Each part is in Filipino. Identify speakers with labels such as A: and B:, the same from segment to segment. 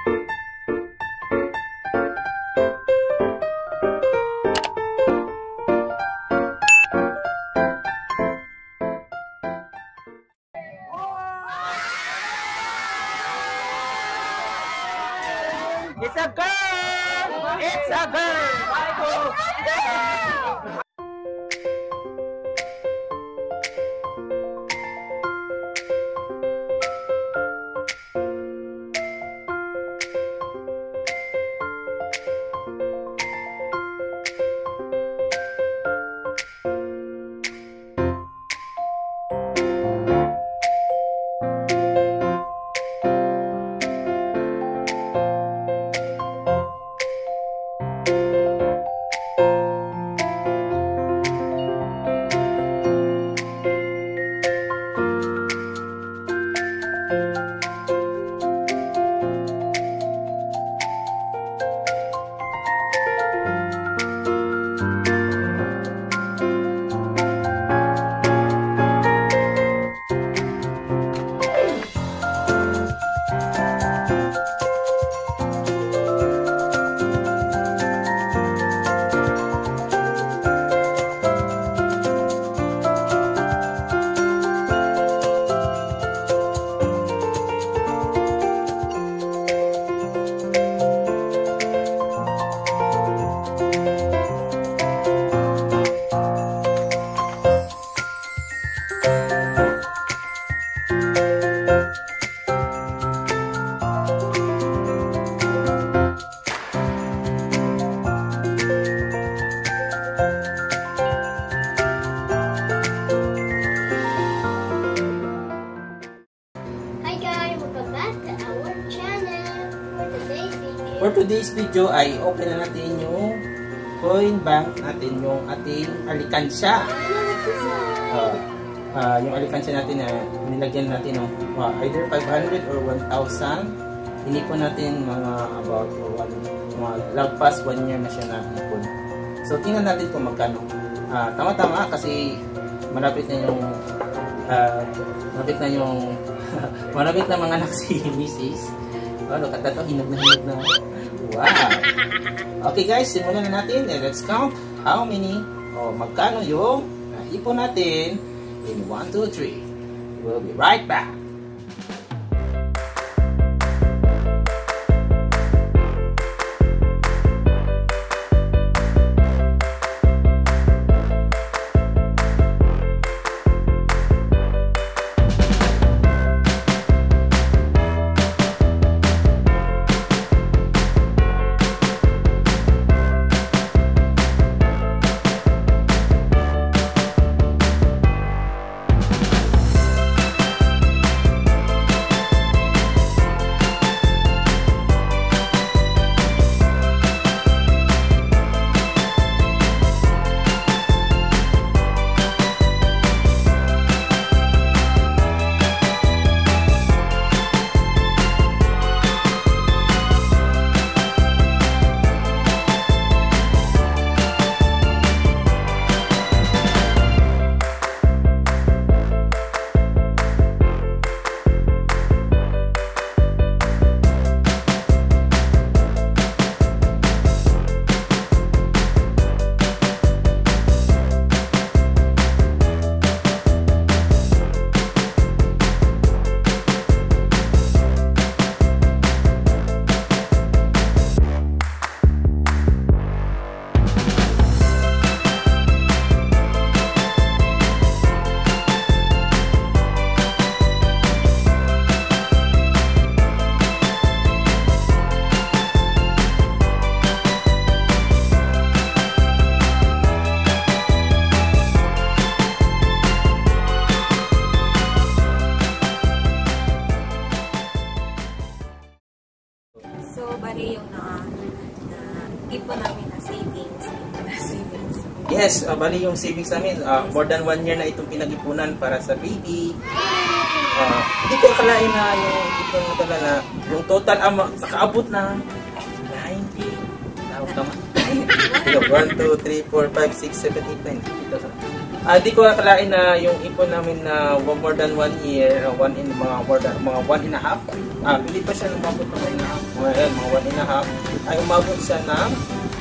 A: It's a girl! It's a girl! For today's video ay open na natin yung coin bank natin, yung ating alikansya. Yung alikansya natin na nilagyan natin ng either 500 or 1,000. Inipon natin mga about mga lagpas 1 year na siya na inipon. So tingnan natin kung magkano. Tama-tama kasi malapit na yung malapit na mga anak si Mrs. Look at that, hinog na. Wow! Okay guys, simulan na natin. Let's count how many magkano yung naipon natin in 1, 2, 3. We'll be right back.
B: tipo namin na savings.
A: Yes, bali yung savings namin, more than 1 year na itong pinag-ipunan para sa baby. Hindi ko akalain na yung ipon mo talaga na yung total nakaabot na 90. Tama. 1, 2, 3, 4, 5, 6, 7, 8, 9. Hindi ko akalain na yung ipon namin na more than 1 year, mga 1 and a half. Hindi pa siya lumabot na 1 and a half. mga 1.5, ay umabot siya ng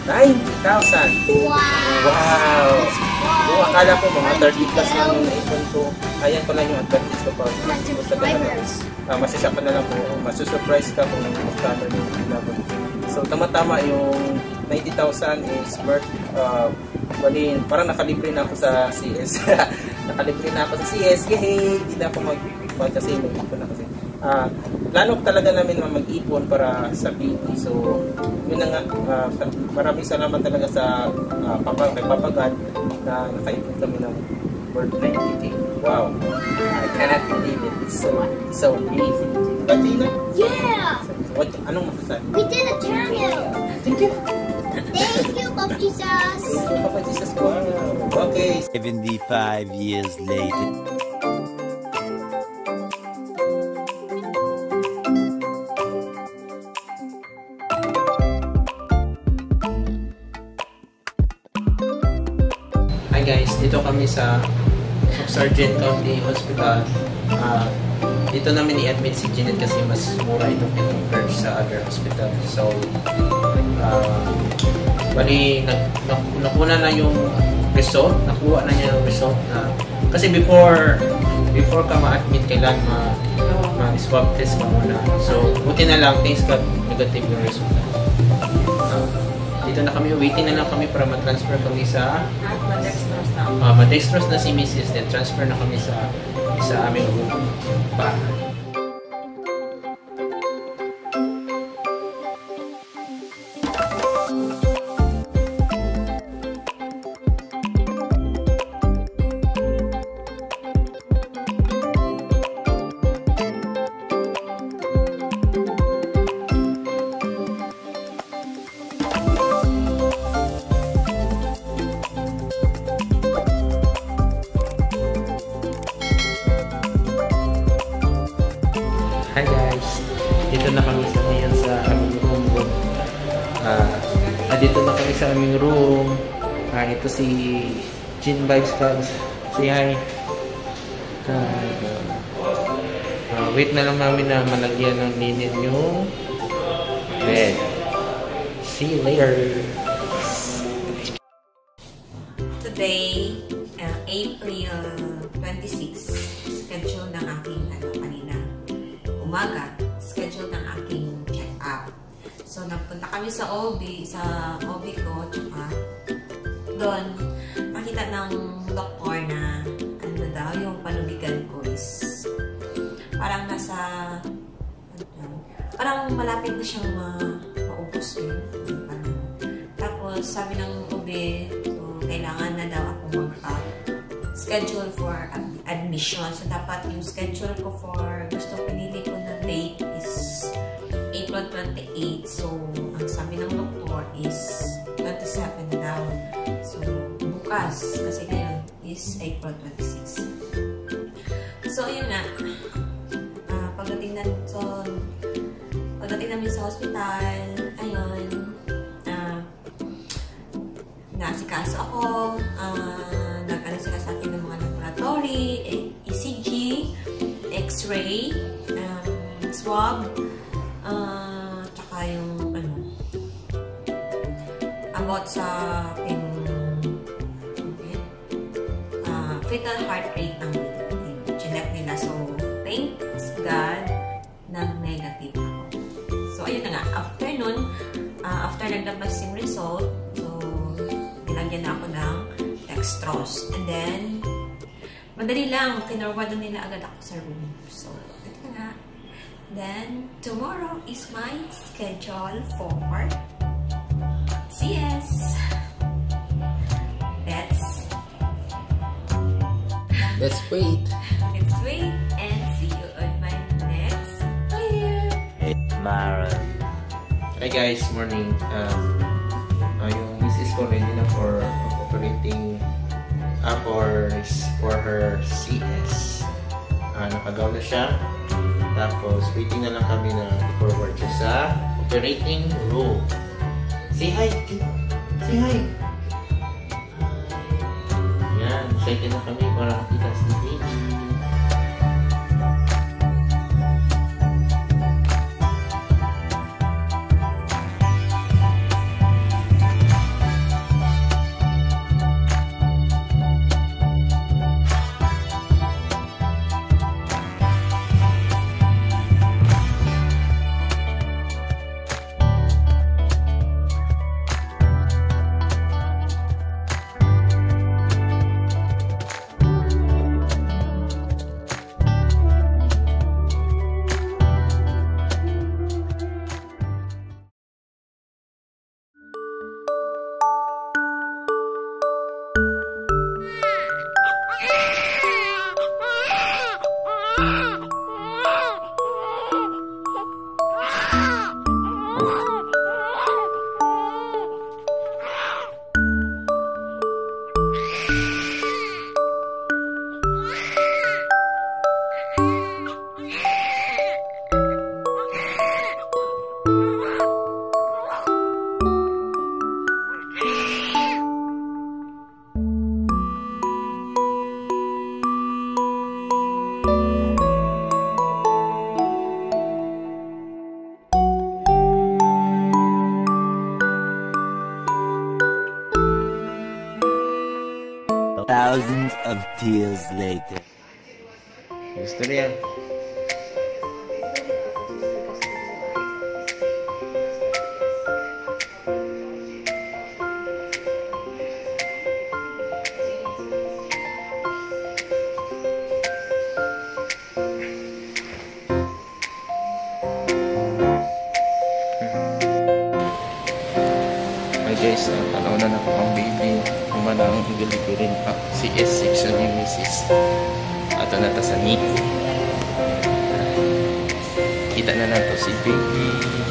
A: 90,000. Wow! Kung akala ko mga 30 plus lang yung naipon ko, ayan pala yung advantage ko pa. Masasya ka na lang po, masusurprise ka kung magkano yung inabot. So tama-tama yung 90,000 is worth, parang nakalibre na ako sa CS. Nakalibre na ako sa CS, yay! Hindi na ako mag-ipon kasi mag-ipon na kasi. Plano talaga namin na mag-ipon para sa baby. So, yun na nga, maraming salamat talaga sa kay Papa God na nakaipon kami ng worth 90K. Wow! I cannot believe it. It's so amazing. Katina?
C: Yeah!
A: Anong masasabi?
C: We did a cameo!
A: Thank you!
C: Thank you, Papa Jesus!
A: Thank you, Papa Jesus. Wow! Okay.
D: 75 years later.
A: Hi guys, dito kami sa Sargent County Hospital. Dito namin i-admit si Jeanette kasi mas mura ito compared sa other hospital. So, bali, nakuha na yung result. Nakuha na niya yung result. Kasi before ka ma-admit, kailangan ma-swab test ka muna. So, buti na lang, thanks God, negative yung result. Dito na kami, waiting na lang kami para ma-transfer kami sa ma-dextrose na si Mrs. Then transfer na kami sa aming room pa. Hi guys! Dito na kami sa aming room. Dito na kami sa aming room. Ito si Jean Vibes Vlogs. Say hi! Wait na lang namin na malagyan ng linen yung bed. See you later!
B: Today, April 26, schedule ng aking kanina umaga, schedule ng aking check-up. So, nagpunta kami sa OB ko, tsaka doon, makita ng doktor na ano daw, yung panubigan ko is parang parang malapit na siyang maubos yun. Tapos, sabi ng OB, so, kailangan na daw ako schedule for admission. So, dapat yung schedule ko for pinili ko na date is April 28. So, ang sabi ng doktor is 27 na daw. So, bukas, kasi ngayon is April 26. So, yun na. Pagdating namin sa hospital, ayun, naasikaso ako, nag-ano sila sa akin ng mga laboratory, ECG, X-ray, swab, tsaka yung about sa aking fetal heart rate ang chinek nila. So, thanks God na negative ako. So, ayun na nga. After nun, after naglabas yung result, so, nilagyan na ako ng dextrose. And then, madali lang, kinorwado nila agad ako sa room. So, ito na nga. Then, tomorrow is my schedule for CS.
A: Let's wait.
B: Let's wait and see you on my next clear.
D: Tomorrow.
A: Hi guys, morning. Yung misis ko ready na for operating for her CS. Nakagaw na siya. Tapos waiting na lang kami na forward siya sa operating room. Say hi. Say hi. Yan, excited na kami para makita si baby.
D: thousands of tears later.
A: Gusto rin yan. Guys, tanaw na ako ang baby. Humanang delivery pa si S6 ni Mrs. Ato na ta sa Nico. Kita na nato si baby.